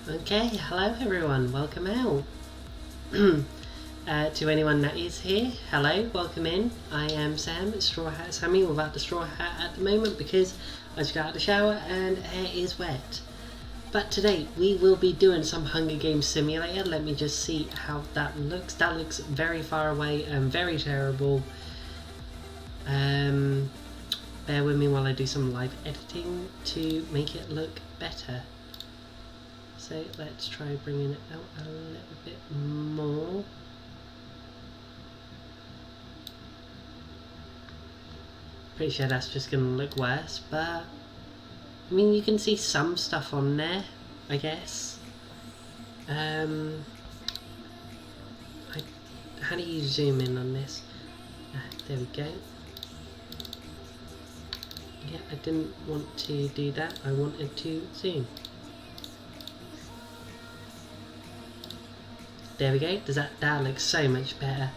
Okay, hello everyone, welcome out. To anyone that is here, hello, welcome in. I am Sam, Straw Hat Sammy, without the straw hat at the moment because I just got out of the shower and hair is wet. But today we will be doing some Hunger Games Simulator. Let me just see how that looks. That looks very far away and very terrible. Bear with me while I do some live editing to make it look better. So let's try bringing it out a little bit more. Pretty sure that's just going to look worse, but I mean you can see some stuff on there, I guess. How do you zoom in on this? There we go. Yeah, I didn't want to do that, I wanted to zoom. There we go, that looks so much better.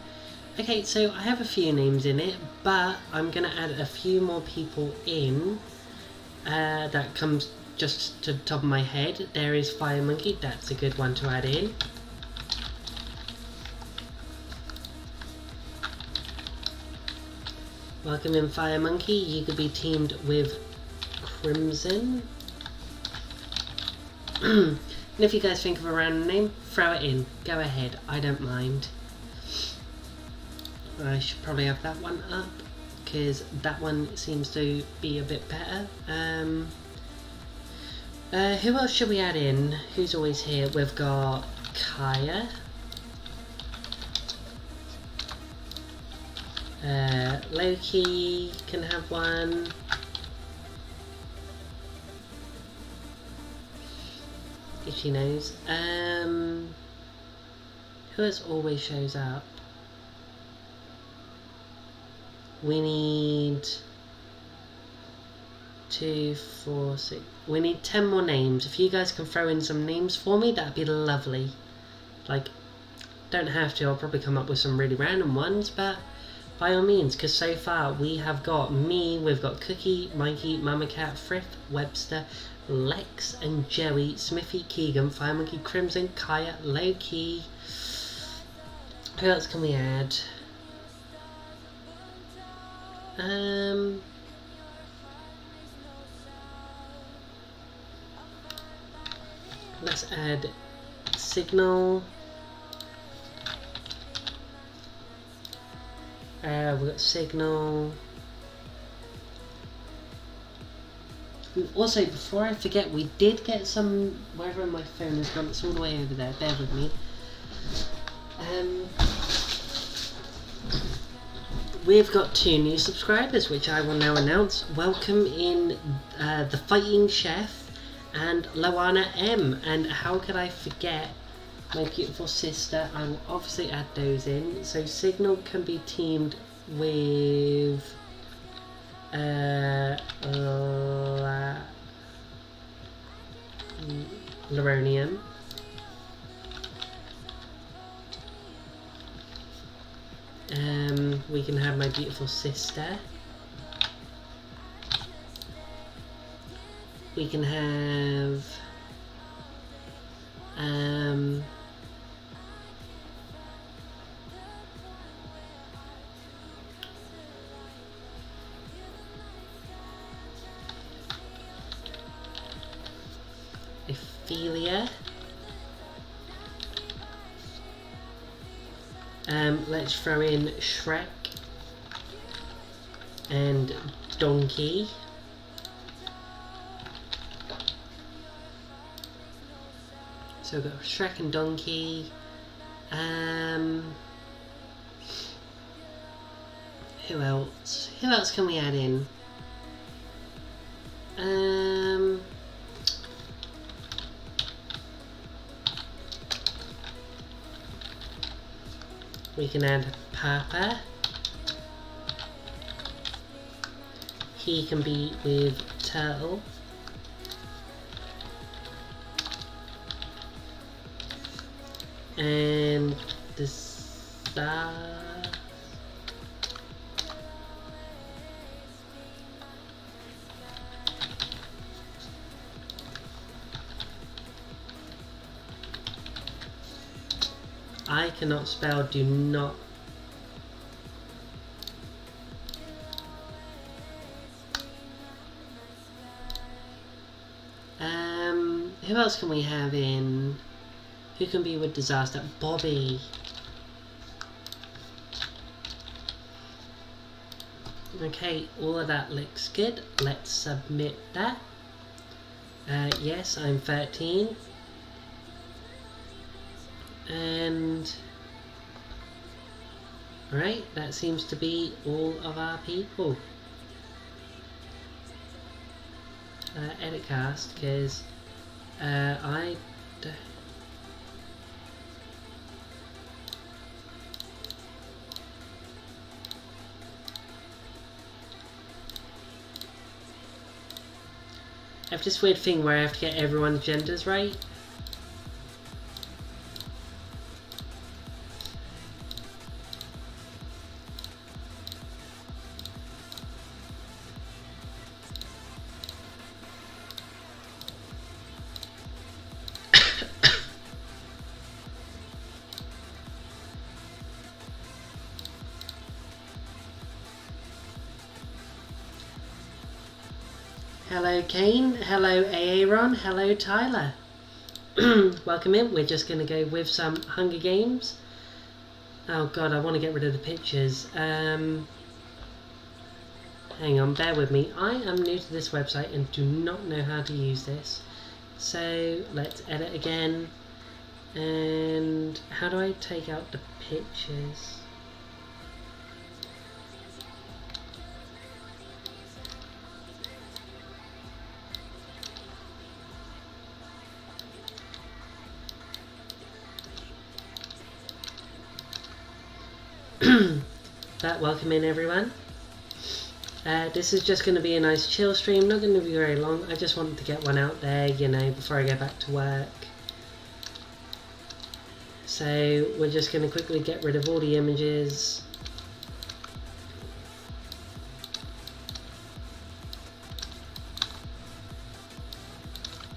Okay, so I have a few names in it, but I'm going to add a few more people in. That comes just to the top of my head. There is Fire Monkey, that's a good one to add in. Welcome in Fire Monkey, you could be teamed with Crimson. And if you guys think of a random name, throw it in. Go ahead, I don't mind. I should probably have that one up, because that one seems to be a bit better. Who else should we add in? Who's always here? We've got Kaya. Loki can have one. If she knows. Who else always shows up? We need 2, 4, 6. We need 10 more names. If you guys can throw in some names for me, that'd be lovely. Like, don't have to. I'll probably come up with some really random ones, but by all means, because so far we have got me, we've got Cookie, Mikey, Mama Cat, Frith, Webster, Lex, and Joey, Smithy, Keegan, Fire Monkey, Crimson, Kaya, Loki. Who else can we add? Let's add Signal. We've got Signal. And also, before I forget, we did get some. Wherever my phone has gone, it's all the way over there. Bear with me. We've got 2 new subscribers, which I will now announce. Welcome in The Fighting Chef and Loana M. And how could I forget my beautiful sister? I will obviously add those in. So Signal can be teamed with Leronium. We can have my beautiful sister. We can have Ophelia. Let's throw in Shrek and Donkey. So we've got Shrek and Donkey. Who else? Who else can we add in? We can add Papa. He can be with Turtle. And the star. I cannot spell, do not. Who else can we have in? Who can be with disaster? Bobby. Okay, all of that looks good. Let's submit that. Yes, I'm 13. And alright, that seems to be all of our people. Edit cast, because I have this weird thing where I have to get everyone's genders right. Hello Kane, hello Aaron, hello Tyler. Welcome in. We're just going to go with some Hunger Games. Oh god, I want to get rid of the pictures. Hang on, bear with me. I am new to this website and do not know how to use this. So let's edit again. And how do I take out the pictures? Welcome in everyone. This is just going to be a nice chill stream, not going to be very long. I just wanted to get one out there, you know, before I go back to work. So we're just going to quickly get rid of all the images.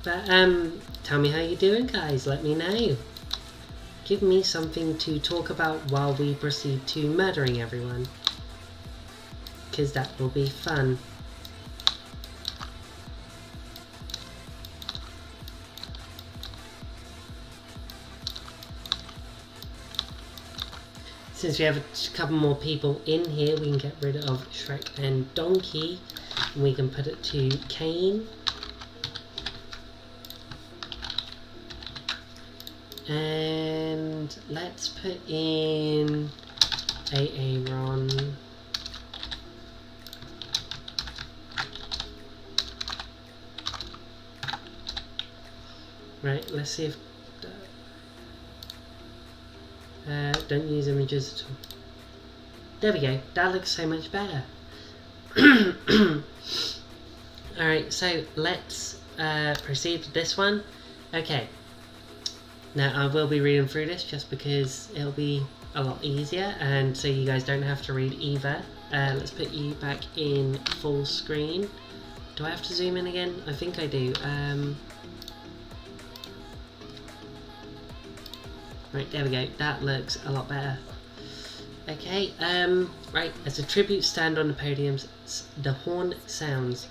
But tell me how you're doing, guys. Let me know. Give me something to talk about while we proceed to murdering everyone. Because that will be fun. Since we have a couple more people in here, we can get rid of Shrek and Donkey. And we can put it to Kane. And let's put in Aaron. Right, let's see if don't use images at all. There we go, that looks so much better. Alright, so let's proceed with this one. Okay. Now I will be reading through this just because it'll be a lot easier and so you guys don't have to read either. Let's put you back in full screen. Do I have to zoom in again? I think I do. Right, there we go. That looks a lot better. Okay, right, as a tribute stand on the podiums, the horn sounds.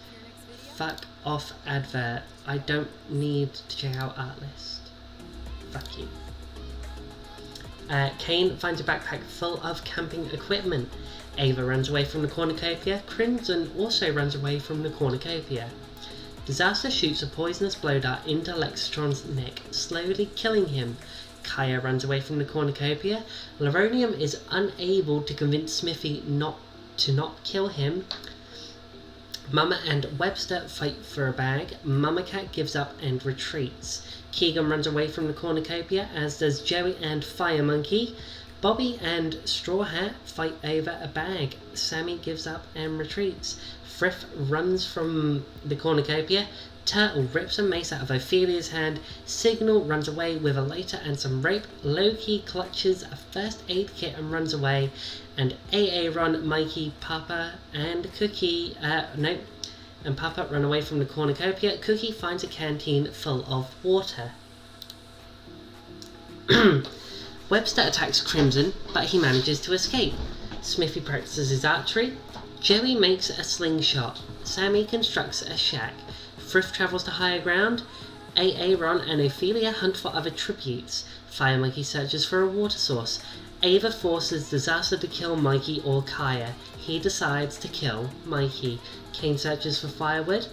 Fuck off advert. I don't need to check out Artlist. Fuck you. Kane finds a backpack full of camping equipment. Ava runs away from the cornucopia. Crimson also runs away from the cornucopia. Disaster shoots a poisonous blow dart into Lexatron's neck, slowly killing him. Kaya runs away from the cornucopia. Leronium is unable to convince Smithy not kill him. Mama and Webster fight for a bag. Mama Cat gives up and retreats. Keegan runs away from the cornucopia, as does Joey and Fire Monkey. Bobby and Straw Hat fight over a bag. Sammy gives up and retreats. Frith runs from the cornucopia. Turtle rips a mace out of Ophelia's hand. Signal runs away with a lighter and some rope. Loki clutches a first aid kit and runs away. And Aaron, Mikey, Papa, and Cookie, and Papa run away from the cornucopia. Cookie finds a canteen full of water. Webster attacks Crimson, but he manages to escape. Smithy practices his archery. Joey makes a slingshot. Sammy constructs a shack. Frith travels to higher ground. Aaron and Ophelia hunt for other tributes. Fire Monkey searches for a water source. Ava forces Disaster to kill Mikey or Kaya. He decides to kill Mikey. Kane searches for firewood.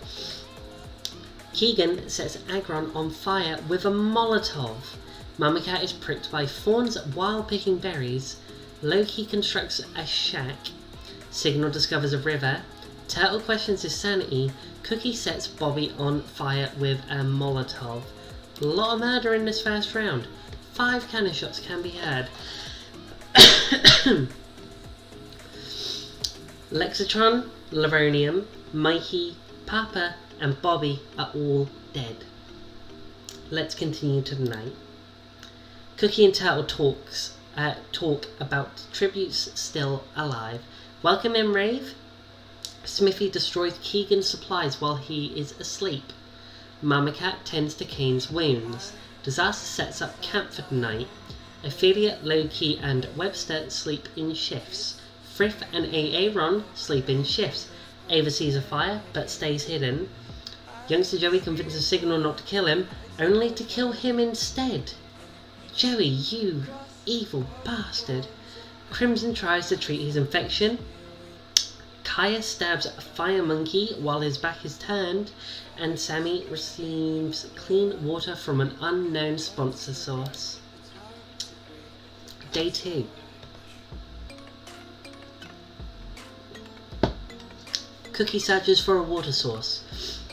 Keegan sets Agron on fire with a Molotov. Mama Cat is pricked by thorns while picking berries. Loki constructs a shack. Signal discovers a river. Turtle questions his sanity. Cookie sets Bobby on fire with a Molotov. A lot of murder in this first round. 5 cannon shots can be heard. Lexatron, Leronium, Mikey, Papa, and Bobby are all dead. Let's continue to the night. Cookie and Turtle talk about tributes still alive. Welcome in, Rave. Smithy destroys Keegan's supplies while he is asleep. Mama Cat tends to Kane's wounds. Disaster sets up camp for the night. Ophelia, Loki, and Webster sleep in shifts. Frith and Aaron sleep in shifts. Ava sees a fire, but stays hidden. Youngster Joey convinces Signal not to kill him, only to kill him instead. Joey, you evil bastard. Crimson tries to treat his infection. Kaya stabs a Fire Monkey while his back is turned, and Sammy receives clean water from an unknown sponsor source. Day 2. Cookie searches for a water source.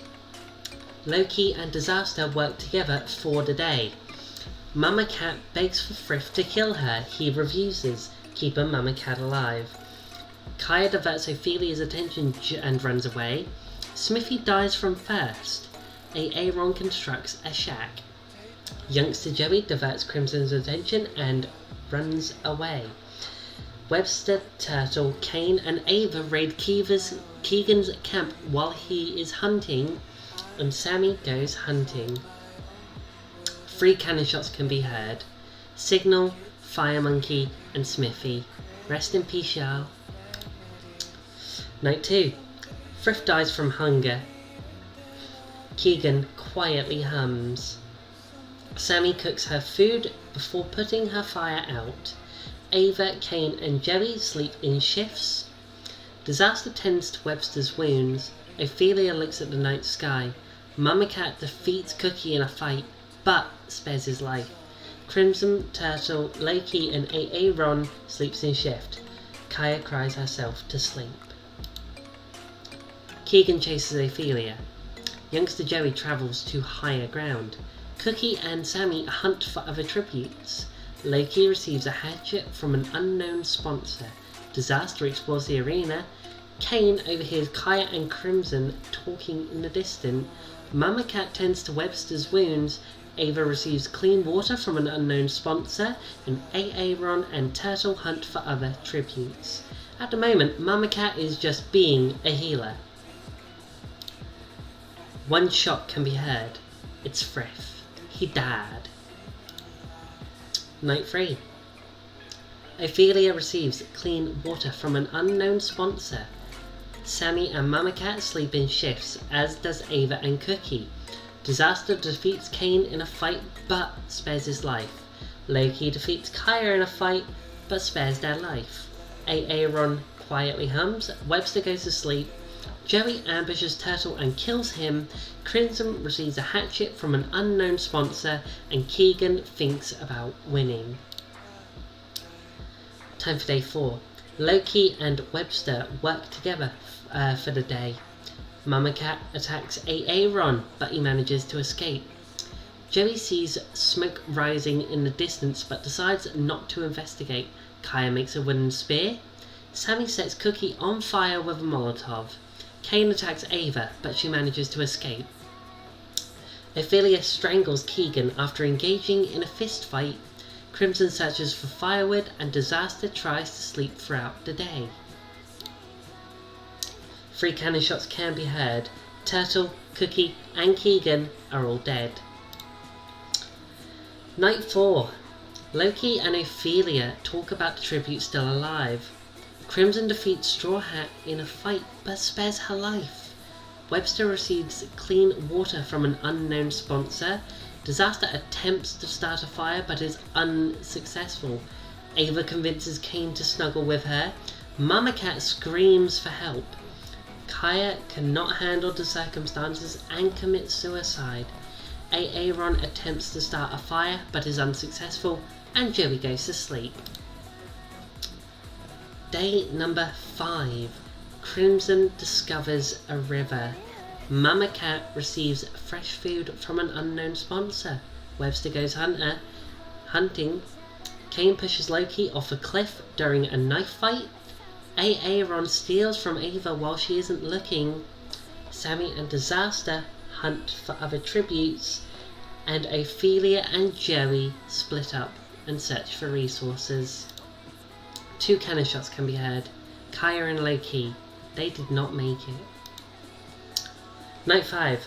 Loki and Disaster work together for the day. Mama Cat begs for Frith to kill her. He refuses, keeping Mama Cat alive. Kaya diverts Ophelia's attention and runs away. Smithy dies from thirst. Aaron constructs a shack. Youngster Joey diverts Crimson's attention and runs away. Webster, Turtle, Kane, and Ava raid Keegan's camp while he is hunting, and Sammy goes hunting. 3 cannon shots can be heard. Signal, Fire Monkey, and Smithy. Rest in peace, y'all. Night 2. Frith dies from hunger. Keegan quietly hums. Sammy cooks her food before putting her fire out. Ava, Kane, and Joey sleep in shifts. Disaster tends to Webster's wounds. Ophelia looks at the night sky. Mama Cat defeats Cookie in a fight, but spares his life. Crimson, Turtle, Loki, and Aaron sleeps in shift. Kaya cries herself to sleep. Keegan chases Ophelia. Youngster Joey travels to higher ground. Cookie and Sammy hunt for other tributes. Loki receives a hatchet from an unknown sponsor. Disaster explores the arena. Kane overhears Kaya and Crimson talking in the distance. Mama Cat tends to Webster's wounds. Ava receives clean water from an unknown sponsor, and Aaron and Turtle hunt for other tributes. At the moment, Mama Cat is just being a healer. 1 shot can be heard. It's Frith. He died. Night 3. Ophelia receives clean water from an unknown sponsor. Sammy and Mama Cat sleep in shifts, as does Ava and Cookie. Disaster defeats Kane in a fight, but spares his life. Loki defeats Kaya in a fight, but spares their life. Aaron quietly hums. Webster goes to sleep. Joey ambushes Turtle and kills him. Crimson receives a hatchet from an unknown sponsor, and Keegan thinks about winning. Time for day 4. Loki and Webster work together for the day. Mama Cat attacks Aaron, but he manages to escape. Joey sees smoke rising in the distance, but decides not to investigate. Kaya makes a wooden spear. Sammy sets Cookie on fire with a Molotov. Kane attacks Ava, but she manages to escape. Ophelia strangles Keegan after engaging in a fist fight. Crimson searches for firewood, and Disaster tries to sleep throughout the day. 3 cannon shots can be heard. Turtle, Cookie, and Keegan are all dead. Night 4. Loki and Ophelia talk about the tribute still alive. Crimson defeats Straw Hat in a fight but spares her life. Webster receives clean water from an unknown sponsor. Disaster attempts to start a fire but is unsuccessful. Ava convinces Kane to snuggle with her. Mama Cat screams for help. Kaya cannot handle the circumstances and commits suicide. Aaron attempts to start a fire but is unsuccessful, and Joey goes to sleep. Day number 5. Crimson discovers a river. Mama Cat receives fresh food from an unknown sponsor. Webster goes hunting. Kane pushes Loki off a cliff during a knife fight. Aaron steals from Ava while she isn't looking. Sammy and Disaster hunt for other tributes. And Ophelia and Joey split up and search for resources. 2 cannon shots can be heard. Kaya and Loki, they did not make it. Night 5.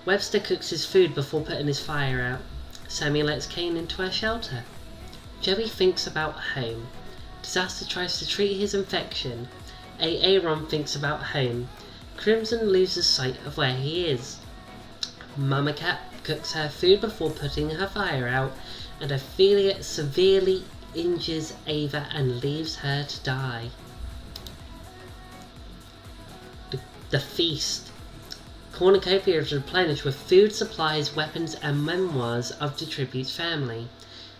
Webster cooks his food before putting his fire out. Sammy lets Kane into her shelter. Joey thinks about home. Disaster tries to treat his infection. Aaron thinks about home. Crimson loses sight of where he is. Mama Cat cooks her food before putting her fire out, and Ophelia severely injures Ava and leaves her to die. The feast. Cornucopia is replenished with food, supplies, weapons, and memoirs of the tribute's family.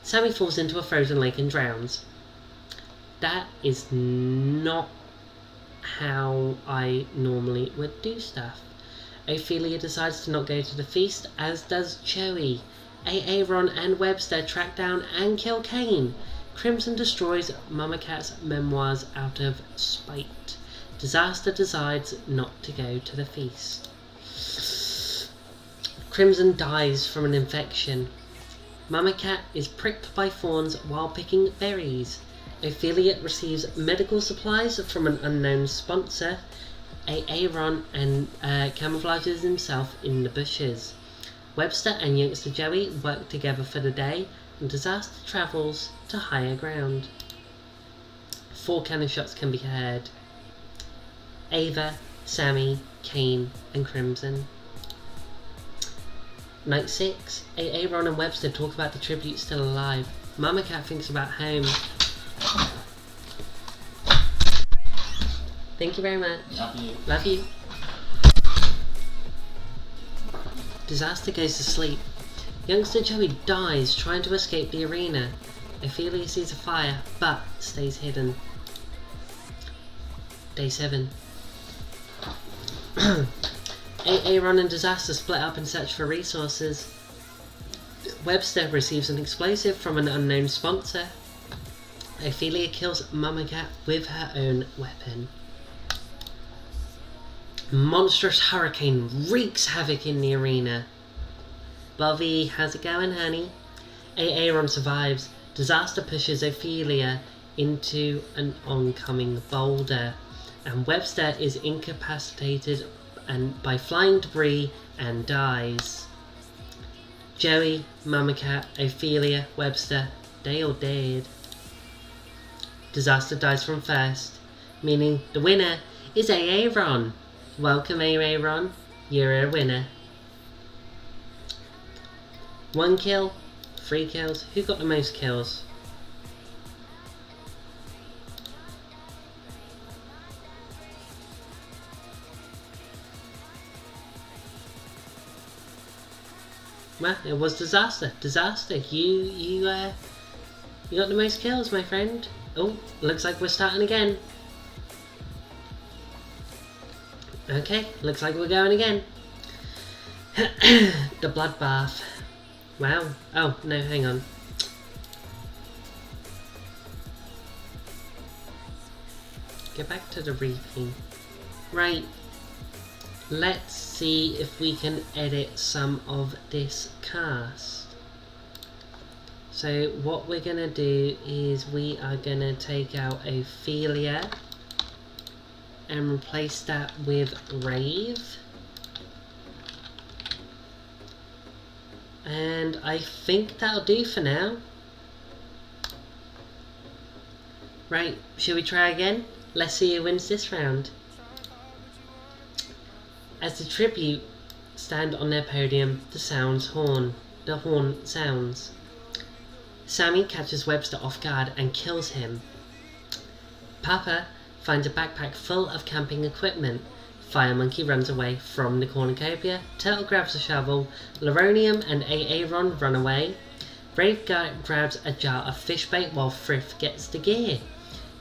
Sammy falls into a frozen lake and drowns. That is not how I normally would do stuff. Ophelia decides to not go to the feast, as does Joey. Aaron and Webster track down and kill Kane. Crimson destroys Mama Cat's memoirs out of spite. Disaster decides not to go to the feast. Crimson dies from an infection. Mama Cat is pricked by thorns while picking berries. Ophelia receives medical supplies from an unknown sponsor. Aaron and camouflages himself in the bushes. Webster and youngster Joey work together for the day, and Disaster travels to higher ground. 4 cannon shots can be heard. Ava, Sammy, Kane, and Crimson. Night 6. Aaron and Webster talk about the tribute still alive. Mama Cat thinks about home. Thank you very much. Love you. Love you. Disaster goes to sleep. Youngster Joey dies trying to escape the arena. Ophelia sees a fire, but stays hidden. Day 7. Aaron and Disaster split up and search for resources. Webster receives an explosive from an unknown sponsor. Ophelia kills Mama Cat with her own weapon. Monstrous hurricane wreaks havoc in the arena. Bobby, how's it going, honey? Aaron survives. Disaster pushes Ophelia into an oncoming boulder, and Webster is incapacitated by flying debris and dies. Joey, Mama Cat, Ophelia, Webster, they all dead. Disaster dies from thirst, meaning the winner is Aaron. Welcome, Aaron. You're a winner. 1 kill, 3 kills. Who got the most kills? Well, it was Disaster. Disaster, you got the most kills, my friend. Oh, looks like we're starting again. Okay, looks like we're going again. The bloodbath. Wow. Oh, no, hang on. Get back to the reaping. Right. Let's see if we can edit some of this cast. So what we're going to do is we are going to take out Ophelia and replace that with Rave. And I think that'll do for now. Right, shall we try again? Let's see who wins this round. As the tribute stand on their podium, the horn sounds. Sammy catches Webster off guard and kills him. Papa finds a backpack full of camping equipment. Fire Monkey runs away from the cornucopia. Turtle grabs a shovel. Loronium and Aaron run away. Brave grabs a jar of fish bait while Frith gets the gear.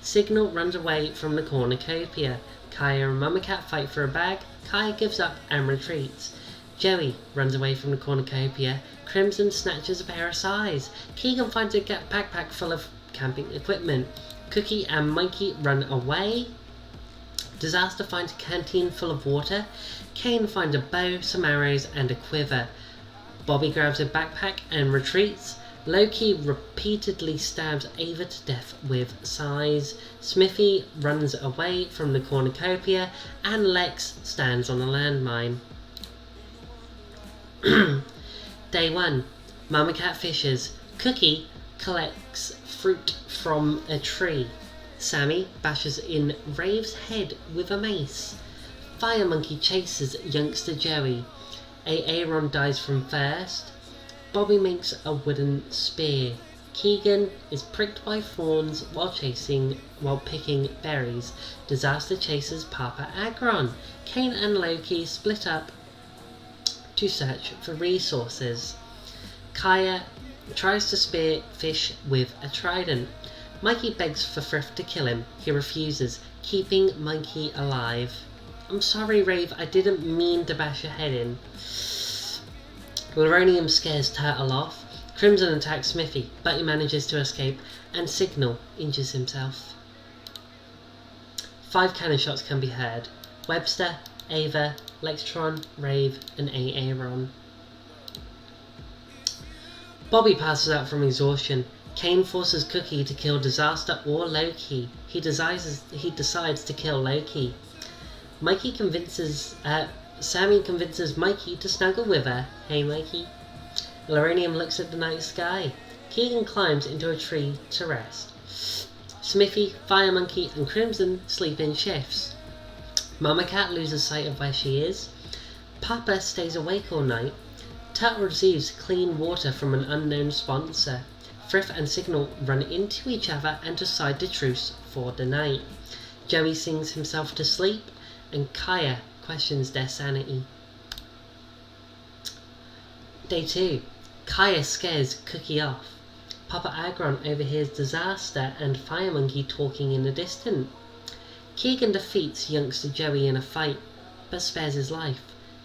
Signal runs away from the cornucopia. Kaya and Mama Cat fight for a bag. Kaya gives up and retreats. Joey runs away from the cornucopia. Crimson snatches a pair of size. Keegan finds a backpack full of camping equipment. Cookie and Mikey run away. Disaster finds a canteen full of water. Kane finds a bow, some arrows, and a quiver. Bobby grabs a backpack and retreats. Loki repeatedly stabs Ava to death with size. Smithy runs away from the cornucopia, and Lex stands on a landmine. Day 1. Mama Cat fishes. Cookie collects fruit from a tree. Sammy bashes in Rave's head with a mace. Fire Monkey chases youngster Joey. Aaron dies from thirst. Bobby makes a wooden spear. Keegan is pricked by thorns while picking berries. Disaster chases Papa Agron. Kane and Loki split up to search for resources. Kaya tries to spear fish with a trident. Mikey begs for Frith to kill him. He refuses, keeping Mikey alive. I'm sorry, Rave, I didn't mean to bash your head in. Loronium scares Turtle off. Crimson attacks Smithy, but he manages to escape, and Signal injures himself. 5 cannon shots can be heard. Webster, Ava, Lextron, Rave, and Aaron. Bobby passes out from exhaustion. Kane forces Cookie to kill Disaster or Loki. He decides to kill Loki. Sammy convinces Mikey to snuggle with her. Hey Mikey. Loronium looks at the night sky. Keegan climbs into a tree to rest. Smithy, Fire Monkey, and Crimson sleep in shifts. Mama Cat loses sight of where she is. Papa stays awake all night. Turtle receives clean water from an unknown sponsor. Frith and Signal run into each other and decide to truce for the night. Joey sings himself to sleep, and Kaya questions their sanity. Day 2. Kaya scares Cookie off. Papa Agron overhears Disaster and Fire Monkey talking in the distance. Keegan defeats youngster Joey in a fight, but spares his life.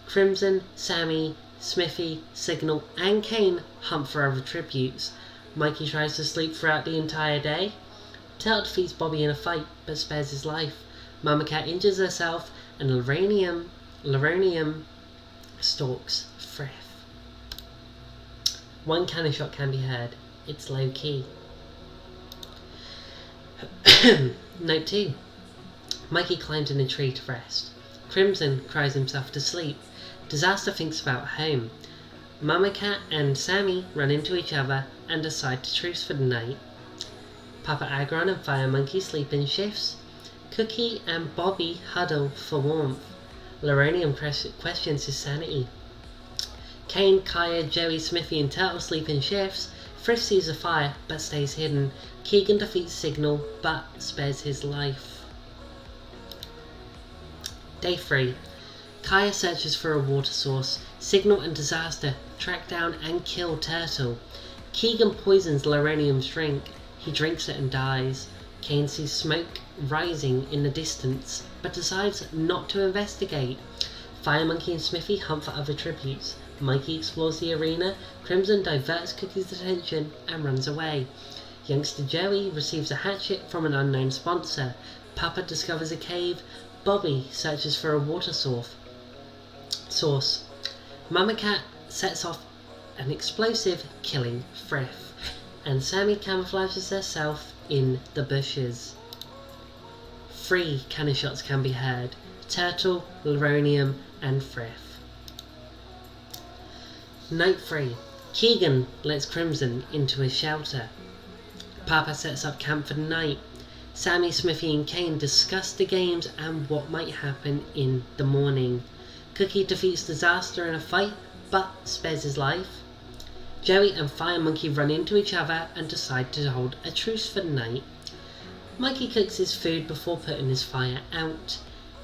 Crimson, Sammy, Smithy, Signal, and Kane hunt for other tributes. Mikey tries to sleep throughout the entire day. Turtle defeats Bobby in a fight, but spares his life. Mama Cat injures herself, and Loronium stalks Frith. 1 cannon shot can be heard. It's low key. Note 2. Mikey climbs in a tree to rest. Crimson cries himself to sleep. Disaster thinks about home. Mama Cat and Sammy run into each other and decide to truce for the night. Papa Agron and Fire Monkey sleep in shifts. Cookie and Bobby huddle for warmth. Loronium questions his sanity. Kane, Kaya, Joey, Smithy, and Turtle sleep in shifts. Frith sees a fire but stays hidden. Keegan defeats Signal but spares his life. Day 3. Kaya searches for a water source. Signal and Disaster track down and kill Turtle. Keegan poisons Loronium's drink. He drinks it and dies. Kane sees smoke rising in the distance, but decides not to investigate. Fire Monkey and Smithy hunt for other tributes. Mikey explores the arena. Crimson diverts Cookie's attention and runs away. Youngster Joey receives a hatchet from an unknown sponsor. Papa discovers a cave. Bobby searches for a water source. Mama Cat sets off an explosive, killing Frith, and Sammy camouflages herself in the bushes. 3 cannon shots can be heard. Turtle, Loronium, and Frith. Note 3. Keegan lets Crimson into his shelter. Papa sets up camp for the night. Sammy, Smithy and Kane discuss the games and what might happen in the morning. Cookie defeats Disaster in a fight, but spares his life. Joey and Fire Monkey run into each other and decide to hold a truce for the night. Mikey cooks his food before putting his fire out.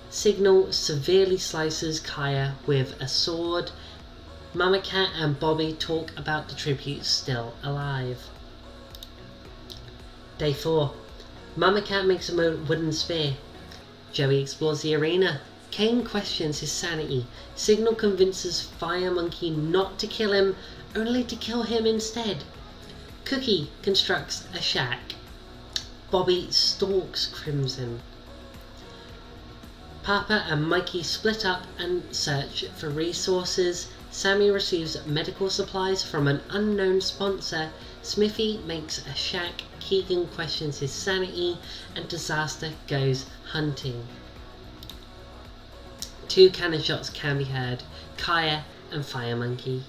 Signal severely slices Kaya with a sword. Mama Cat and Bobby talk about the tributes still alive. Day 4. Mama Cat makes a wooden spear. Joey explores the arena. Kane questions his sanity. Signal convinces Fire Monkey not to kill him, only to kill him instead. Cookie constructs a shack. Bobby stalks Crimson. Papa and Mikey split up and search for resources. Sammy receives medical supplies from an unknown sponsor. Smithy makes a shack. Keegan questions his sanity, and Disaster goes hunting. 2 cannon shots can be heard. Kaya and Fire Monkey.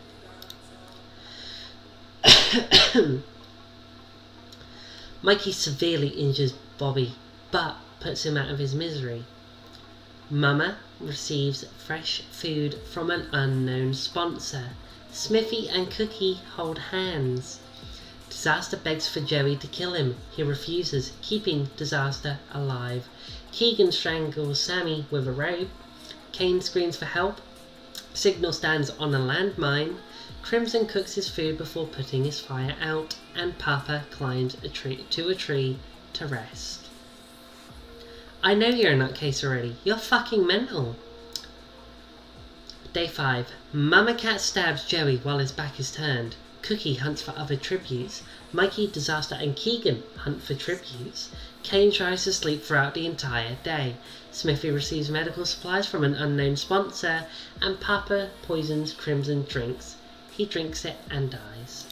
Mikey severely injures Bobby, but puts him out of his misery. Mama receives fresh food from an unknown sponsor. Smithy and Cookie hold hands. Disaster begs for Joey to kill him. He refuses, keeping Disaster alive. Keegan strangles Sammy with a rope. Kane screams for help. Signal stands on a landmine. Crimson cooks his food before putting his fire out, and Papa climbs to a tree to rest. I know you're a nutcase already. You're fucking mental. Day 5. Mama Cat stabs Joey while his back is turned. Cookie hunts for other tributes. Mikey, Disaster and Keegan hunt for tributes. Kane tries to sleep throughout the entire day. Smithy receives medical supplies from an unknown sponsor, and Papa poisons Crimson drinks. He drinks it and dies.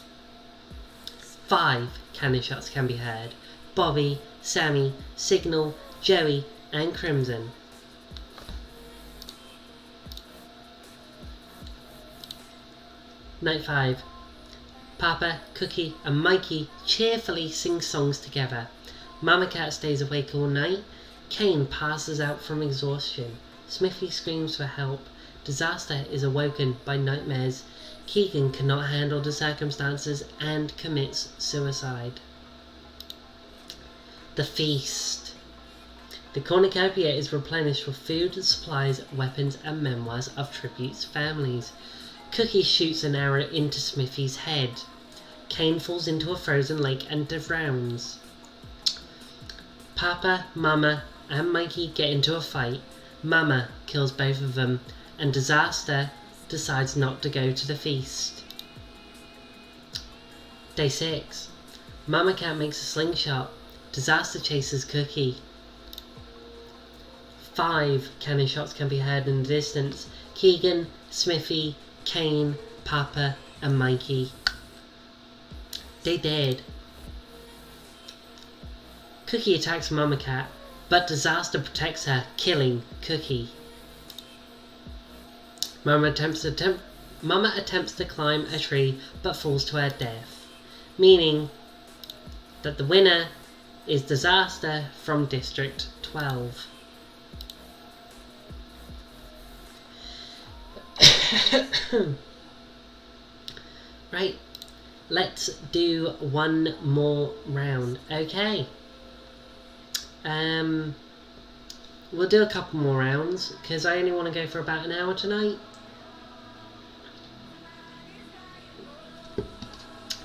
5 cannon shots can be heard. Bobby, Sammy, Signal, Joey and Crimson. Night 5. Papa, Cookie and Mikey cheerfully sing songs together. Mama Cat stays awake all night. Kane passes out from exhaustion. Smithy screams for help. Disaster is awoken by nightmares. Keegan cannot handle the circumstances and commits suicide. The feast. The cornucopia is replenished with food, supplies, weapons and memoirs of Tribute's families. Cookie shoots an arrow into Smithy's head. Kane falls into a frozen lake and drowns. Papa, Mama and Mikey get into a fight. Mama kills both of them, and Disaster decides not to go to the feast. Day 6. Mama Cat makes a slingshot. Disaster chases Cookie. 5 cannon shots can be heard in the distance. Keegan, Smithy, Kane, Papa and Mikey. They dead. Cookie attacks Mama Cat, but Disaster protects her, killing Cookie. Mama attempts to climb a tree, but falls to her death, meaning that the winner is Disaster from District 12. Right, let's do one more round. Okay. We'll do a couple more rounds because I only want to go for about an hour tonight.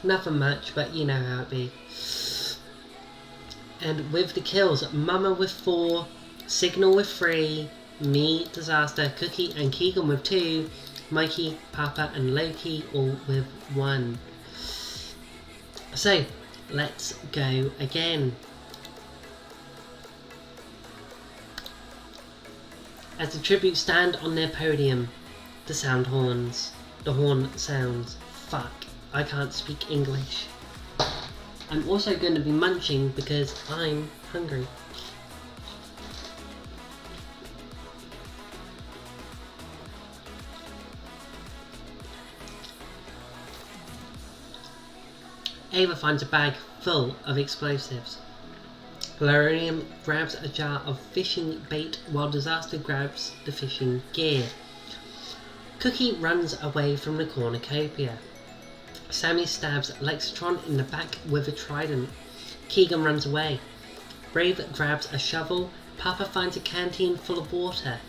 Nothing much, but you know how it be. And with the kills, Mama with 4, Signal with 3, me, Disaster, Cookie and Keegan with 2, Mikey, Papa and Loki all with 1. So, let's go again. As the tributes stand on their podium, the horn sounds. Fuck, I can't speak English. I'm also going to be munching because I'm hungry. Ava finds a bag full of explosives. Loranium grabs a jar of fishing bait while Disaster grabs the fishing gear. Cookie runs away from the cornucopia. Sammy stabs Lexatron in the back with a trident. Keegan runs away. Brave grabs a shovel. Papa finds a canteen full of water.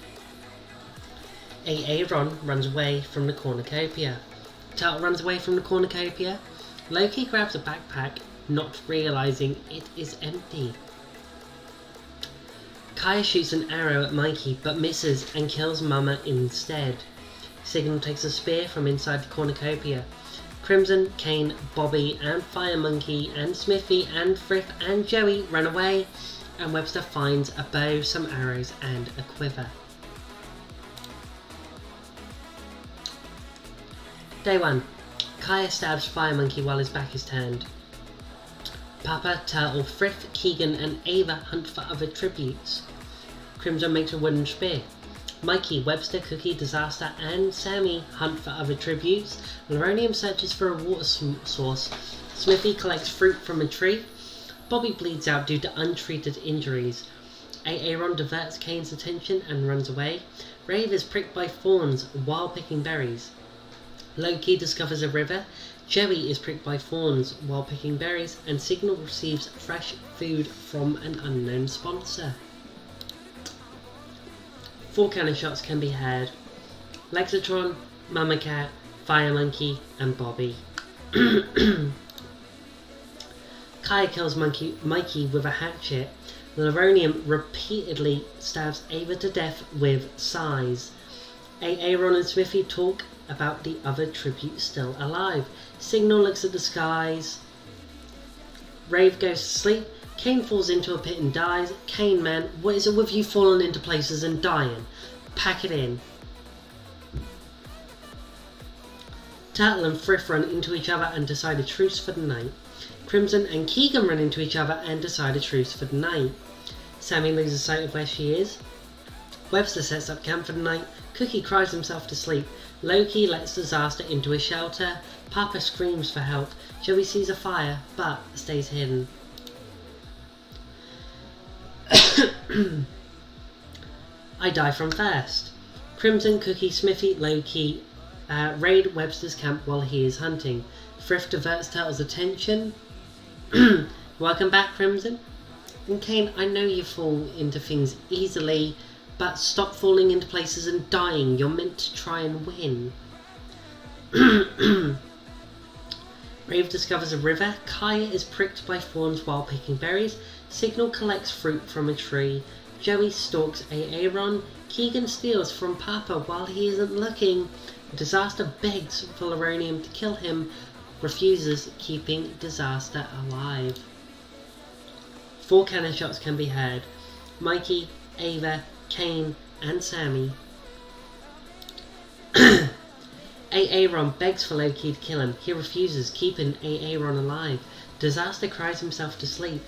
Aaron runs away from the cornucopia. Turtle runs away from the cornucopia. Loki grabs a backpack, not realizing it is empty. Kaya shoots an arrow at Mikey but misses and kills Mama instead. Signal takes a spear from inside the cornucopia. Crimson, Kane, Bobby and Fire Monkey and Smithy and Frith and Joey run away, and Webster finds a bow, some arrows and a quiver. Day 1. Kaya stabs Fire Monkey while his back is turned. Papa, Turtle, Frith, Keegan and Ava hunt for other tributes. Crimson makes a wooden spear. Mikey, Webster, Cookie, Disaster and Sammy hunt for other tributes. Loranium searches for a water source. Smithy collects fruit from a tree. Bobby bleeds out due to untreated injuries. Aaron diverts Kane's attention and runs away. Rave is pricked by thorns while picking berries. Loki discovers a river. Joey is pricked by thorns while picking berries, and Signal receives fresh food from an unknown sponsor. 4 cannon shots can be heard. Lexatron, Mama Cat, Fire Monkey and Bobby. Kaya kills Mikey with a hatchet. Loranium repeatedly stabs Ava to death with sighs. Aaron and Smithy talk about the other tribute still alive. Signal looks at the skies. Rave goes to sleep. Kane falls into a pit and dies. Kane, man, what is it with you falling into places and dying? Pack it in. Turtle and Frith run into each other and decide a truce for the night. Crimson and Keegan run into each other and decide a truce for the night. Sammy loses sight of where she is. Webster sets up camp for the night. Cookie cries himself to sleep. Loki lets Disaster into a shelter. Papa screams for help. Joey sees a fire but stays hidden. I die from thirst. Crimson, Cookie, Smithy, Loki raid Webster's camp while he is hunting. Frith diverts Turtle's attention. Welcome back, Crimson. And Kane, I know you fall into things easily, but stop falling into places and dying. You're meant to try and win. Rave discovers a river. Kaya is pricked by thorns while picking berries. Signal collects fruit from a tree. Joey stalks Aaron. Keegan steals from Papa while he isn't looking. Disaster begs for Loranium to kill him. Refuses, keeping Disaster alive. 4 cannon shots can be heard. Mikey, Ava, Kane and Sammy. Aaron begs for Loki to kill him. He refuses, keeping Aaron alive. Disaster cries himself to sleep.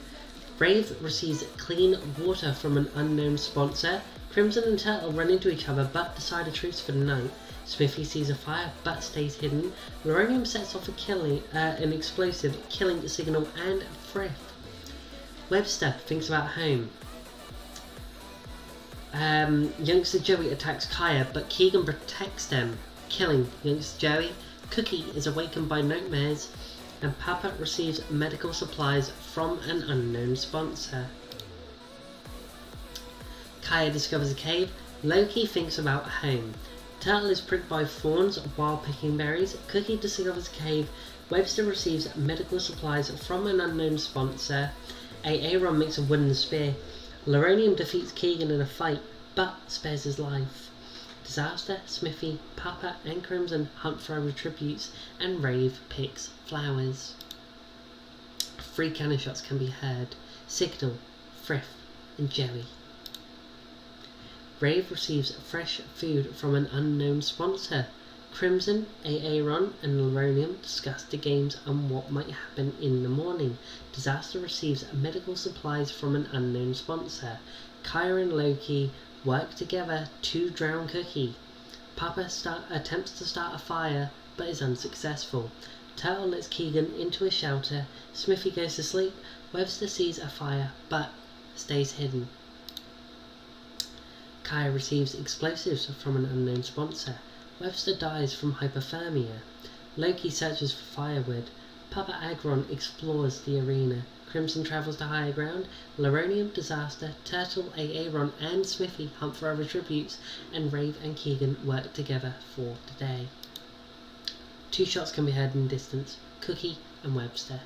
Brave receives clean water from an unknown sponsor. Crimson and Turtle run into each other but decide a truce for the night. Smithy sees a fire but stays hidden. Loranium sets off an explosive, killing Signal and Frith. Webster thinks about home. Youngster Joey attacks Kaya, but Keegan protects them, killing youngster Joey. Cookie is awakened by nightmares, and Papa receives medical supplies from an unknown sponsor. Kaya discovers a cave. Loki thinks about home. Turtle is pricked by thorns while picking berries. Cookie discovers a cave. Webster receives medical supplies from an unknown sponsor. Aaron makes a wooden spear. Loranium defeats Keegan in a fight, but spares his life. Disaster, Smithy, Papa and Crimson hunt for other tributes, and Rave picks flowers. 3 cannon shots can be heard. Signal, Frith and Joey. Rave receives fresh food from an unknown sponsor. Crimson, Aaron and Loranium discuss the games and what might happen in the morning. Disaster receives medical supplies from an unknown sponsor. Kaya and Loki work together to drown Cookie. Papa attempts to start a fire but is unsuccessful. Turtle lets Keegan into a shelter. Smithy goes to sleep. Webster sees a fire, but stays hidden. Kaya receives explosives from an unknown sponsor. Webster dies from hypothermia. Loki searches for firewood. Papa Agron explores the arena. Crimson travels to higher ground. Loronium, Disaster, Turtle, Aaron, and Smithy hunt for other tributes, and Rave and Keegan work together for the day. 2 shots can be heard in the distance, Cookie and Webster.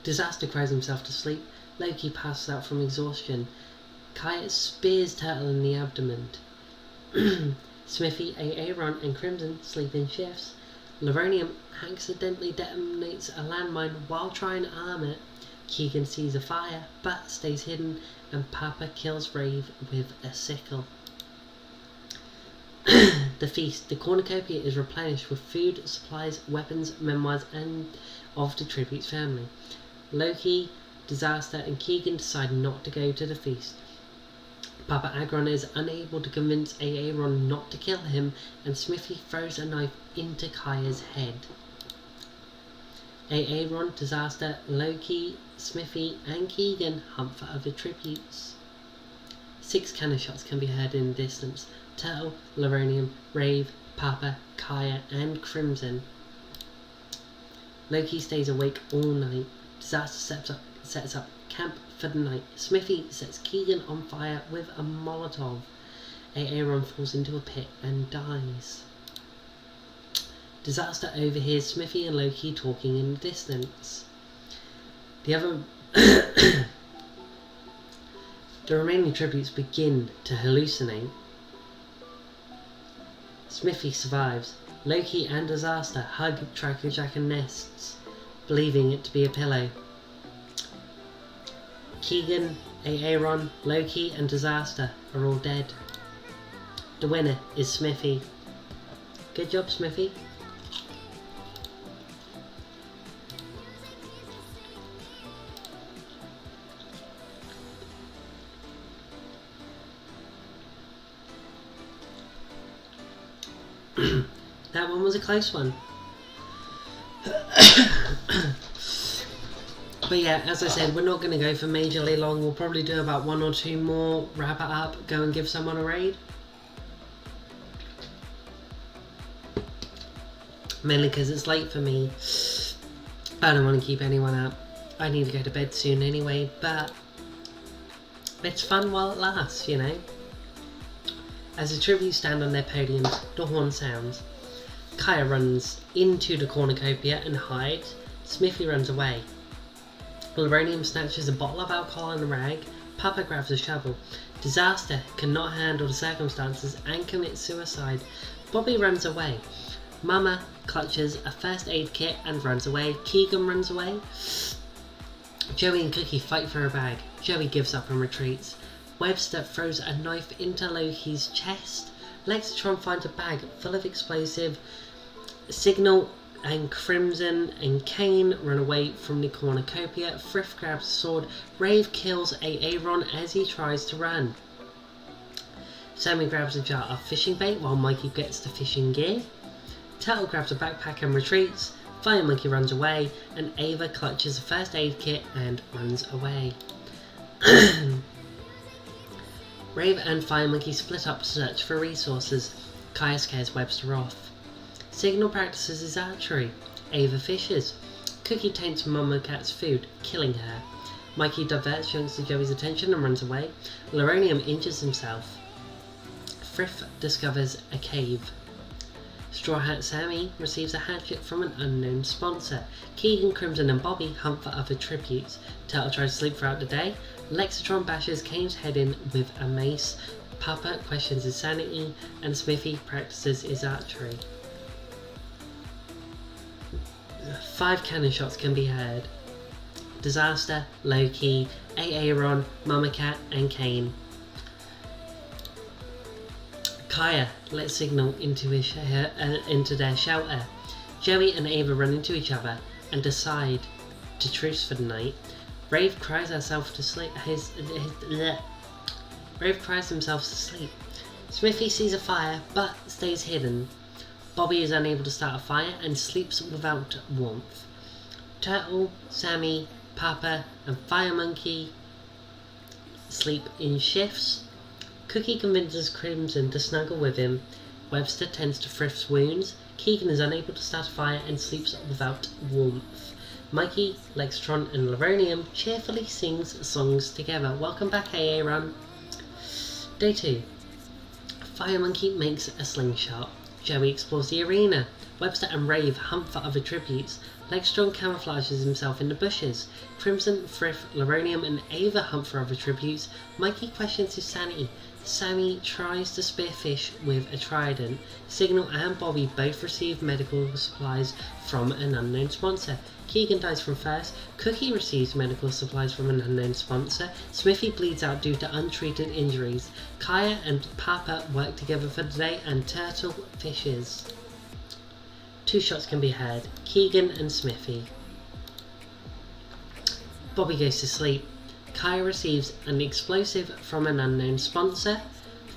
Disaster cries himself to sleep. Loki passes out from exhaustion. Kaya spears Turtle in the abdomen. Smithy, Aaron, and Crimson sleep in shifts. Loronium accidentally detonates a landmine while trying to arm it. Keegan sees a fire, but stays hidden, and Papa kills Rave with a sickle. The feast. The cornucopia is replenished with food, supplies, weapons, memoirs, and of the tribute's family. Loki, Disaster, and Keegan decide not to go to the feast. Papa Agron is unable to convince Aaron not to kill him, and Smithy throws a knife into Kaya's head. Aaron, Disaster, Loki, Smithy, and Keegan hunt for other tributes. 6 cannon shots can be heard in the distance. Turtle, Loronium, Rave, Papa, Kaya, and Crimson. Loki stays awake all night. Disaster sets up camp for the night. Smithy sets Keegan on fire with a Molotov. Aaron falls into a pit and dies. Disaster overhears Smithy and Loki talking in the distance. The remaining tributes begin to hallucinate. Smithy survives. Loki and Disaster hug Trico-Jack and nests, believing it to be a pillow. Keegan, Aaron, Loki, and Disaster are all dead. The winner is Smithy. Good job, Smithy. That one was a close one. But yeah, as I said, we're not going to go for majorly long. We'll probably do about 1 or 2 more, wrap it up, go and give someone a raid. Mainly because it's late for me. I don't want to keep anyone up. I need to go to bed soon anyway, but it's fun while it lasts, you know. As the tributes stand on their podiums, the horn sounds. Kaya runs into the cornucopia and hides. Smithy runs away. Loronium snatches a bottle of alcohol and a rag. Papa grabs a shovel. Disaster cannot handle the circumstances and commits suicide. Bobby runs away. Mama clutches a first aid kit and runs away. Keegan runs away. Joey and Cookie fight for a bag. Joey gives up and retreats. Webster throws a knife into Loki's chest. Lexatron finds a bag full of explosive. Signal and Crimson and Kane run away from the cornucopia. Frith grabs a sword. Rave kills Aaron as he tries to run. Sammy grabs a jar of fishing bait while Mikey gets the fishing gear. Turtle grabs a backpack and retreats. Fire Monkey runs away, and Ava clutches a first aid kit and runs away. Rave and Fire Monkey split up to search for resources. Kaya scares Webster off. Signal practices his archery. Ava fishes. Cookie taints Mama Cat's food, killing her. Mikey diverts youngster Joey's attention and runs away. Loronium injures himself. Frith discovers a cave. Straw Hat Sammy receives a hatchet from an unknown sponsor. Keegan, Crimson, and Bobby hunt for other tributes. Turtle tries to sleep throughout the day. Lexatron bashes Kane's head in with a mace. Papa questions his sanity, and Smithy practices his archery. 5 cannon shots can be heard. Disaster, Loki, Aaron, Mama Cat, and Kane. Kaya lets Signal into their shelter. Joey and Ava run into each other and decide to truce for the night. Rave cries herself to sleep. Rave cries himself to sleep. Smithy sees a fire but stays hidden. Bobby is unable to start a fire and sleeps without warmth. Turtle, Sammy, Papa and Fire Monkey sleep in shifts. Cookie convinces Crimson to snuggle with him. Webster tends to Frith's wounds. Keegan is unable to start a fire and sleeps without warmth. Mikey, Lextron and Leronium cheerfully sings songs together. Welcome back, AA Run. Day 2. Fire Monkey makes a slingshot. Joey explores the arena. Webster and Rave hunt for other tributes. Lextron camouflages himself in the bushes. Crimson, Frith, Leronium and Ava hunt for other tributes. Mikey questions his sanity. Sammy tries to spear fish with a trident. Signal and Bobby both receive medical supplies from an unknown sponsor. Keegan dies from thirst. Cookie receives medical supplies from an unknown sponsor. Smithy bleeds out due to untreated injuries. Kaya and Papa work together for the day and Turtle fishes. 2 shots can be heard. Keegan and Smithy. Bobby goes to sleep. Kaya receives an explosive from an unknown sponsor.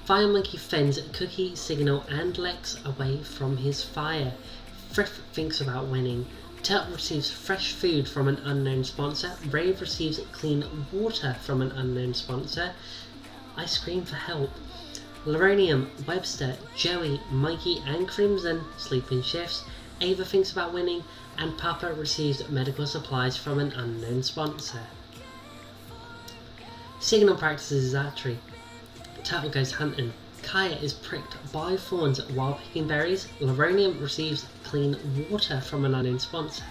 Fire Monkey fends Cookie, Signal and Lex away from his fire. Frith thinks about winning. Turtle receives fresh food from an unknown sponsor. Rave receives clean water from an unknown sponsor. I scream for help. Leronium, Webster, Joey, Mikey and Crimson sleep in shifts. Ava thinks about winning and Papa receives medical supplies from an unknown sponsor. Signal practices his archery. Turtle goes hunting. Kaya is pricked by thorns while picking berries. Leronium receives clean water from an unknown sponsor.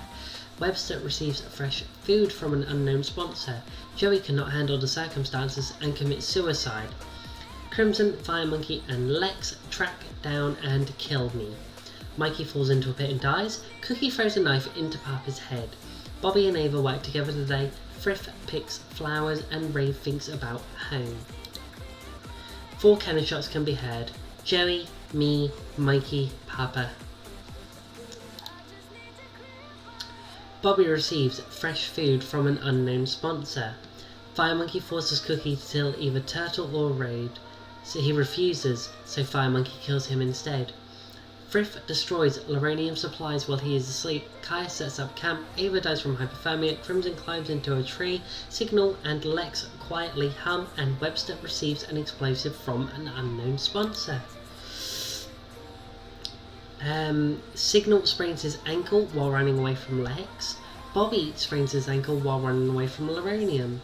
Webster receives fresh food from an unknown sponsor. Joey cannot handle the circumstances and commits suicide. Crimson, Fire Monkey and Lex track down and kill me. Mikey falls into a pit and dies. Cookie throws a knife into Papa's head. Bobby and Ava work together today. Frith picks flowers and Rave thinks about home. 4 cannon shots can be heard. Joey, me, Mikey, Papa. Bobby receives fresh food from an unknown sponsor. Fire Monkey forces Cookie to kill either Turtle or Raid. So he refuses, so Fire Monkey kills him instead. Frith destroys Leronium supplies while he is asleep. Kaya sets up camp. Ava dies from hypothermia. Crimson climbs into a tree. Signal and Lex quietly hum and Webster receives an explosive from an unknown sponsor. Signal sprains his ankle while running away from Lex. Bobby sprains his ankle while running away from Leronium.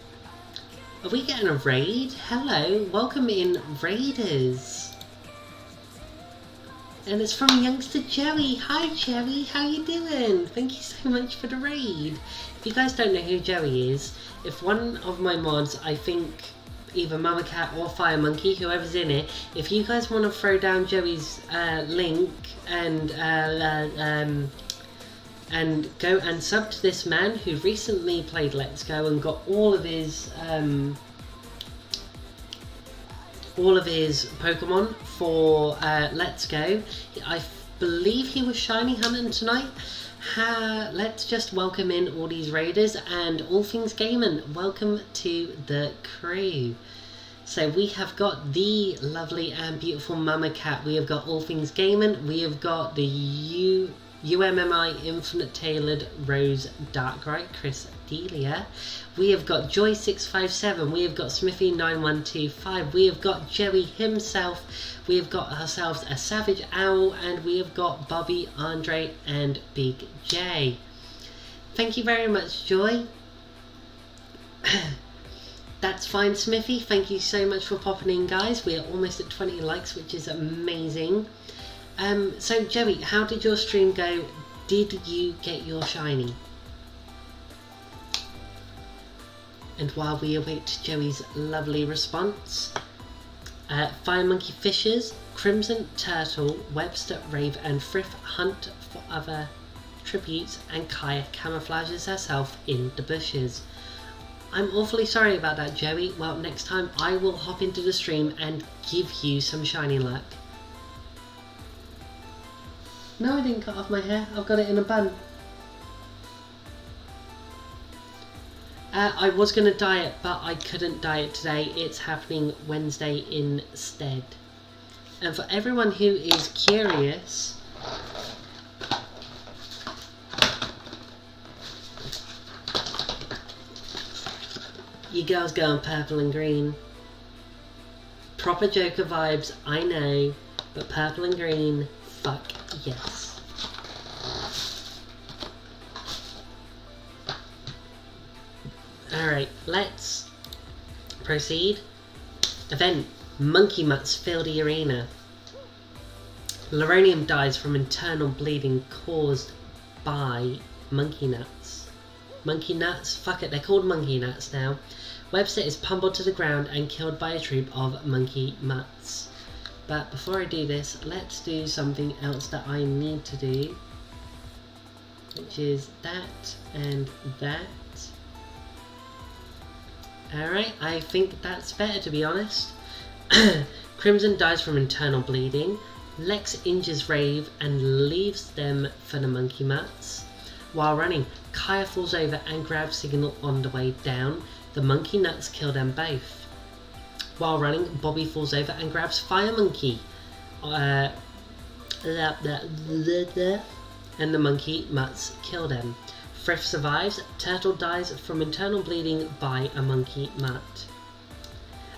Are we getting a raid? Hello, welcome in Raiders. And it's from Youngster Joey. Hi Joey, how you doing? Thank you so much for the raid. If you guys don't know who Joey is, if one of my mods, I think either Mama Cat or Fire Monkey, whoever's in it, if you guys want to throw down Joey's link and go and sub to this man who recently played Let's Go and got all of his Pokemon for Let's Go. I believe he was shiny hunting tonight. Let's just welcome in all these raiders and All Things Gaming. Welcome to the crew. So we have got the lovely and beautiful Mama Cat. We have got All Things Gaming. We have got the UMMI Infinite Tailored Rose Darkrai Chris Delia. We have got Joy657, we have got Smithy9125, we have got Joey himself, we have got ourselves a Savage Owl, and we have got Bobby, Andre and Big J. Thank you very much, Joy. That's fine, Smithy. Thank you so much for popping in, guys. We are almost at 20 likes, which is amazing. So Joey, how did your stream go? Did you get your shiny? And while we await Joey's lovely response, Fire Monkey fishes, Crimson, Turtle, Webster, Rave and Frith hunt for other tributes, and Kaya camouflages herself in the bushes. I'm awfully sorry about that, Joey. Well, next time I will hop into the stream and give you some shiny luck. No, I didn't cut off my hair. I've got it in a bun. I was going to dye it, but I couldn't dye it today. It's happening Wednesday instead. And for everyone who is curious, You girls go on purple and green. Proper Joker vibes, I know, but purple and green, fuck yes. Alright, let's proceed. Event, Monkey Mutts fill the arena. Leronium dies from internal bleeding caused by monkey nuts. Monkey nuts? Fuck it, they're called monkey nuts now. Webster is pummeled to the ground and killed by a troop of monkey mutts. But before I do this, let's do something else that I need to do, which is that and that. Alright, I think that's better, to be honest. Crimson dies from internal bleeding. Lex injures Rave and leaves them for the monkey mutts. While running, Kaya falls over and grabs Signal on the way down. The monkey nuts kill them both. While running, Bobby falls over and grabs Fire Monkey. And the monkey mutts kill them. Frith survives. Turtle dies from internal bleeding by a monkey mutt.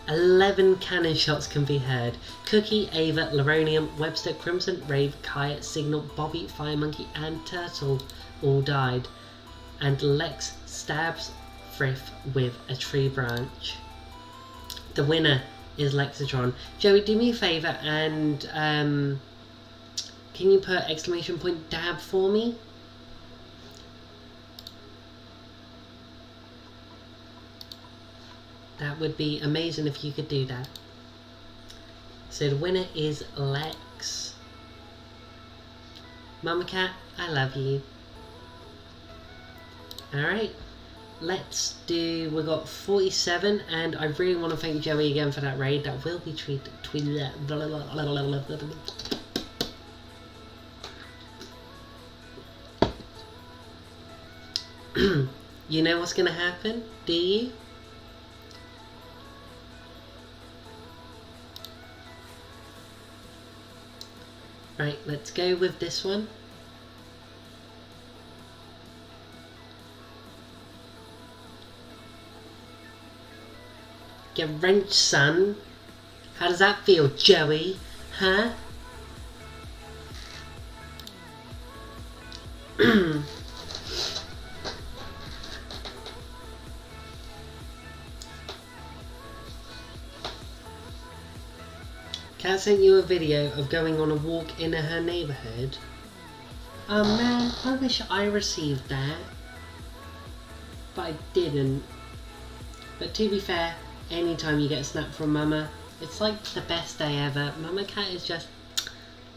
11 cannon shots can be heard. Cookie, Ava, Leronium, Webster, Crimson, Rave, Kaya, Signal, Bobby, Fire Monkey and Turtle all died. And Lex stabs Frith with a tree branch. The winner is Lexatron. Joey, do me a favour and can you put ! dab for me? That would be amazing if you could do that. So the winner is Lex. Mama Cat, I love you. Alright, let's do, we got 47 and I really want to thank Joey again for that raid. That will be tweeted. You know what's going to happen? Do you? Right, let's go with this one. Get wrenched, son. How does that feel, Joey? Huh? Kat sent you a video of going on a walk in her neighbourhood. Oh man, I wish I received that. But I didn't. But to be fair, anytime you get a snap from Mama, it's like the best day ever. Mama Cat is just...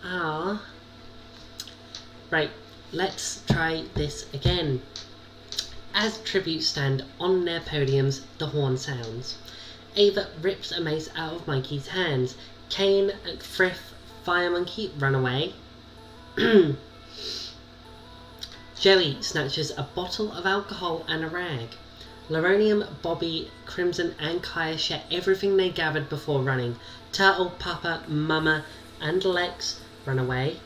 ah. Right, let's try this again. As tributes stand on their podiums, the horn sounds. Ava rips a mace out of Mikey's hands. Kane, Frith, Fire Monkey run away. Joey snatches a bottle of alcohol and a rag. Leronium, Bobby, Crimson and Kaya share everything they gathered before running. Turtle, Papa, Mama and Lex run away.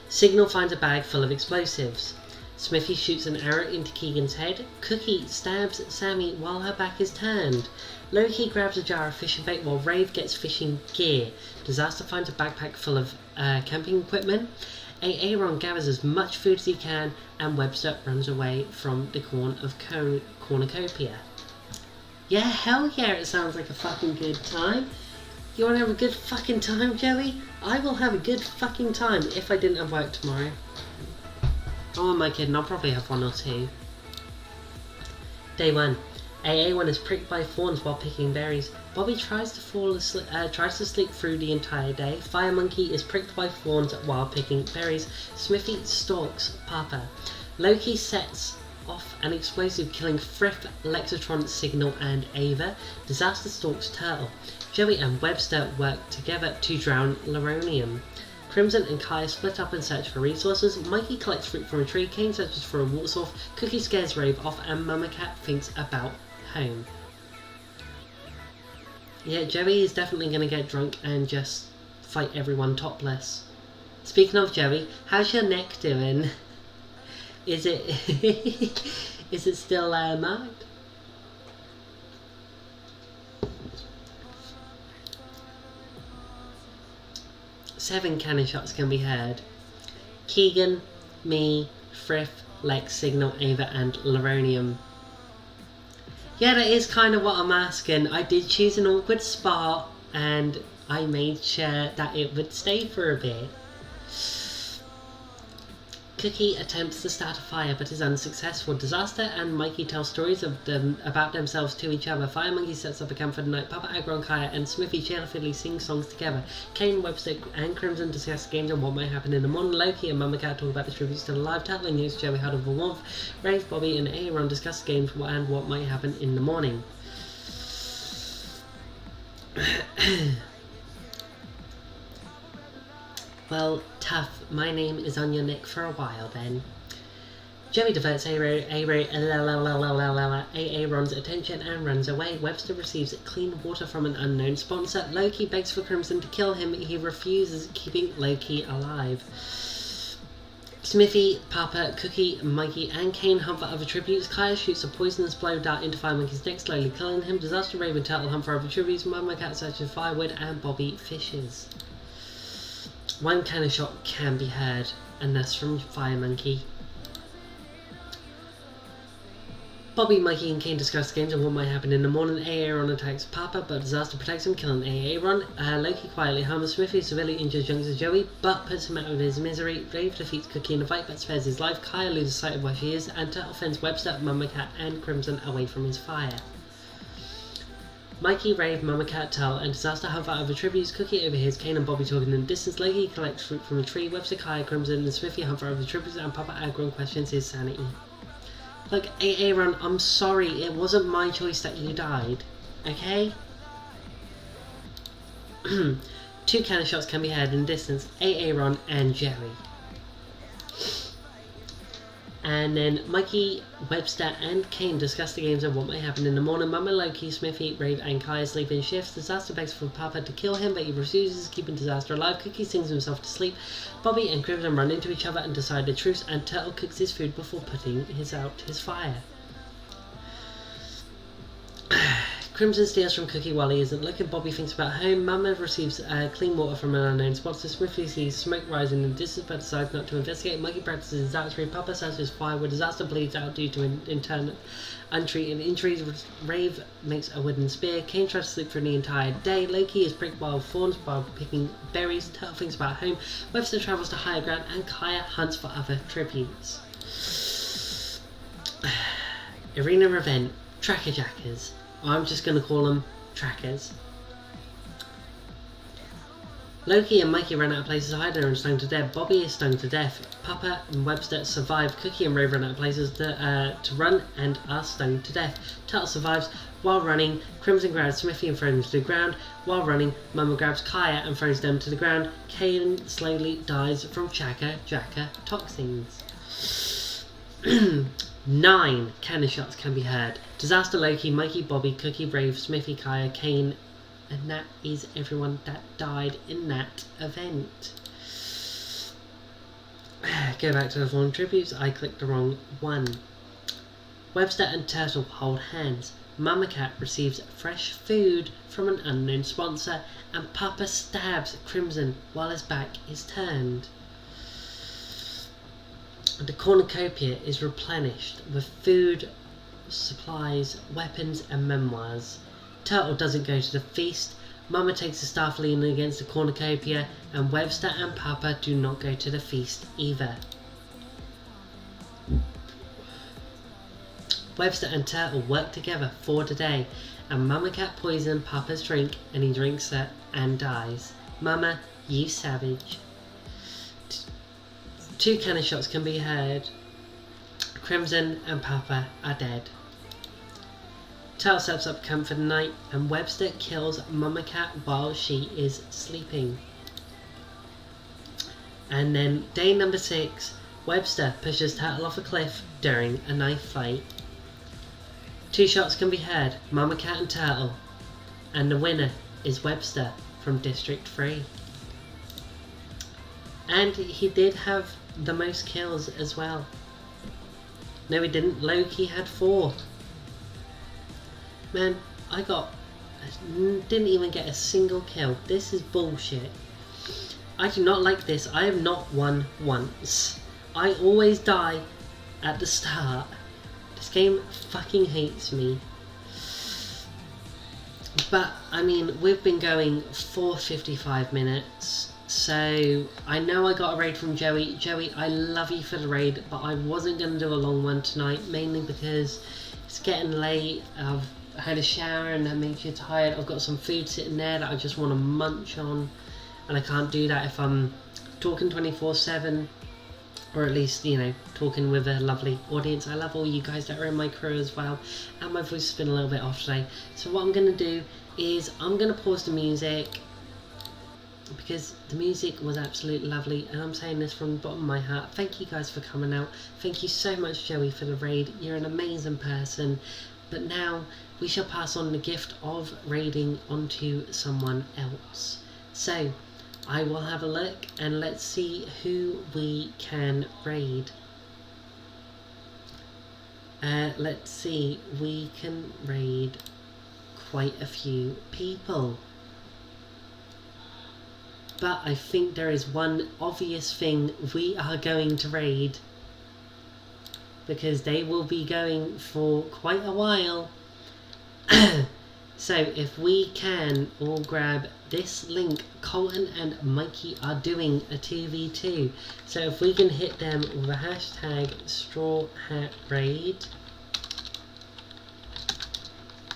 Signal finds a bag full of explosives. Smithy shoots an arrow into Keegan's head. Cookie stabs Sammy while her back is turned. Loki grabs a jar of fishing bait while Rave gets fishing gear. Disaster finds a backpack full of camping equipment. Aaron gathers as much food as he can and Webster runs away from the cornucopia. Yeah, hell yeah, it sounds like a fucking good time. You wanna have a good fucking time, Joey? I will have a good fucking time if I didn't have work tomorrow. Oh, am I kidding? I'll probably have one or two. Day 1. AA1 is pricked by thorns while picking berries. Bobby tries to sleep through the entire day. Fire Monkey is pricked by thorns while picking berries. Smithy stalks Papa. Loki sets off an explosive killing Frith, Lexatron, Signal and Ava. Disaster stalks Turtle. Joey and Webster work together to drown Leronium. Crimson and Kaya split up and search for resources. Mikey collects fruit from a tree. Kane searches for a water source. Cookie scares Rave off and Mama Cat thinks about home. Yeah, Joey is definitely going to get drunk and just fight everyone topless. Speaking of Joey, how's your neck doing? Is it is it still marked? Seven cannon shots can be heard. Keegan, me, Frith, Lex, Signal, Ava and Loronium. Yeah, that is kind of what I'm asking. I did choose an awkward spot and I made sure that it would stay for a bit. Cookie attempts to start a fire but is unsuccessful. Disaster and Mikey tell stories about themselves to each other. Fire Monkey sets up a camp for the night. Papa, Aggro, Kaya and Smithy cheerfully sing songs together. Kane, Webster and Crimson discuss games and what might happen in the morning. Loki and Mama Cat talk about the tributes to the live. Turtle and News Joey huddle for warmth. Rave, Bobby and Aaron discuss games and what might happen in the morning. Well, tough. My name is on your neck for a while then. Joey diverts Aaron's attention and runs away. Webster receives clean water from an unknown sponsor. Loki begs for Crimson to kill him. He refuses, keeping Loki alive. Smithy, Papa, Cookie, Mikey and Kane hunt for other tributes. Kaya shoots a poisonous blow dart into Fire Monkey's neck, slowly killing him. Disaster, Raven, Turtle hunt for other tributes. Mama Cat searches firewood and Bobby fishes. One cannon shot can be heard, and that's from Fire Monkey. Bobby, Mikey and Kane discuss games and what might happen in the morning. Aaron attacks Papa, but Disaster protects him, killing Aaron. Loki quietly harms Smithy, severely injures youngster Joey, but puts him out of his misery. Rave defeats Cookie in a fight, but spares his life. Kaya loses sight of where she is, and Turtle fends Webster, Mama Cat and Crimson away from his fire. Mikey, Rave, Mama Cat, Turtle, and Disaster hunt for other tributes. Cookie overhears Kane and Bobby talking in the distance. Loki collects fruit from a tree. Webster, Kaya, Crimson, and Smithy hunt for other tributes, and Papa Agron questions his sanity. Look, Aaron, I'm sorry, it wasn't my choice that you died, okay? 2 cannon shots can be heard in the distance. Aaron and Jerry. And then Mikey, Webster and Kane discuss the games and what might happen in the morning. Mama, Loki, Smithy, Rave and Kaya sleep in shifts. Disaster begs for Papa to kill him, but he refuses, keeping Disaster alive. Cookie sings himself to sleep. Bobby and Crimson run into each other and decide a truce, and Turtle cooks his food before putting out his fire. Crimson steals from Cookie while he isn't looking. Bobby thinks about home. Mama receives clean water from an unknown sponsor. Smithy sees smoke rising in the distance but decides not to investigate. Mikey practices his archery. Papa searches fire where Disaster bleeds out due to internal untreated injuries. Rave makes a wooden spear. Kane tries to sleep for the entire day. Loki is pricked by thorns while picking berries. Turtle thinks about home. Webster travels to higher ground and Kaya hunts for other tributes. Arena event. Tracker Jackers. I'm just going to call them trackers. Loki and Mikey run out of places to hide and are stung to death. Bobby is stung to death. Papa and Webster survive. Cookie and Rave run out of places to run and are stung to death. Turtle survives. While running, Crimson grabs Smithy and throws him to the ground. While running, Mama grabs Kaya and throws them to the ground. Kane slowly dies from Jacker toxins. 9 cannon shots can be heard. Disaster, Loki, Mikey, Bobby, Cookie, Rave, Smithy, Kaya, Kane, and that is everyone that died in that event. Go back to the fallen tributes. I clicked the wrong one. Webster and Turtle hold hands. Mama Cat receives fresh food from an unknown sponsor, and Papa stabs Crimson while his back is turned. The cornucopia is replenished with food, supplies, weapons and memoirs. Turtle doesn't go to the feast. Mama takes a staff leaning against the cornucopia, and Webster and Papa do not go to the feast either. Webster and Turtle work together for the day, and Mama Cat poisons Papa's drink and he drinks it and dies. Mama, you savage. 2 cannon shots can be heard. Crimson and Papa are dead. Turtle sets up camp for the night, and Webster kills Mama Cat while she is sleeping. And then day number 6, Webster pushes Turtle off a cliff during a knife fight. 2 shots can be heard, Mama Cat and Turtle, and the winner is Webster from District 3. And he did have the most kills as well. No, he didn't. Loki had 4. Man, didn't even get a single kill. This is bullshit. I do not like this. I have not won once. I always die at the start. This game fucking hates me. But, I mean, we've been going for 55 minutes. So, I know I got a raid from Joey. Joey, I love you for the raid, but I wasn't going to do a long one tonight, mainly because it's getting late. I've had a shower and that makes you tired. I've got some food sitting there that I just want to munch on, and I can't do that if I'm talking 24/7, or at least, you know, talking with a lovely audience. I love all you guys that are in my crew as well, and my voice has been a little bit off today. So what I'm going to do is I'm going to pause the music, because the music was absolutely lovely, and I'm saying this from the bottom of my heart. Thank you guys for coming out. Thank you so much, Joey, for the raid. You're an amazing person. But now we shall pass on the gift of raiding onto someone else. So I will have a look and let's see who we can raid. Let's see, we can raid quite a few people. But I think there is one obvious thing we are going to raid, because they will be going for quite a while. So if we can all grab this link, Colton and Mikey are doing a 2v2. So if we can hit them with a hashtag Straw Hat Raid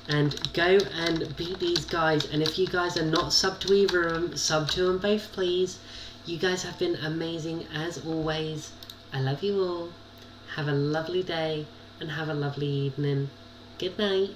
and go and beat these guys. And if you guys are not subbed to either of them, sub to them both please. You guys have been amazing as always. I love you all. Have a lovely day and have a lovely evening. Good night.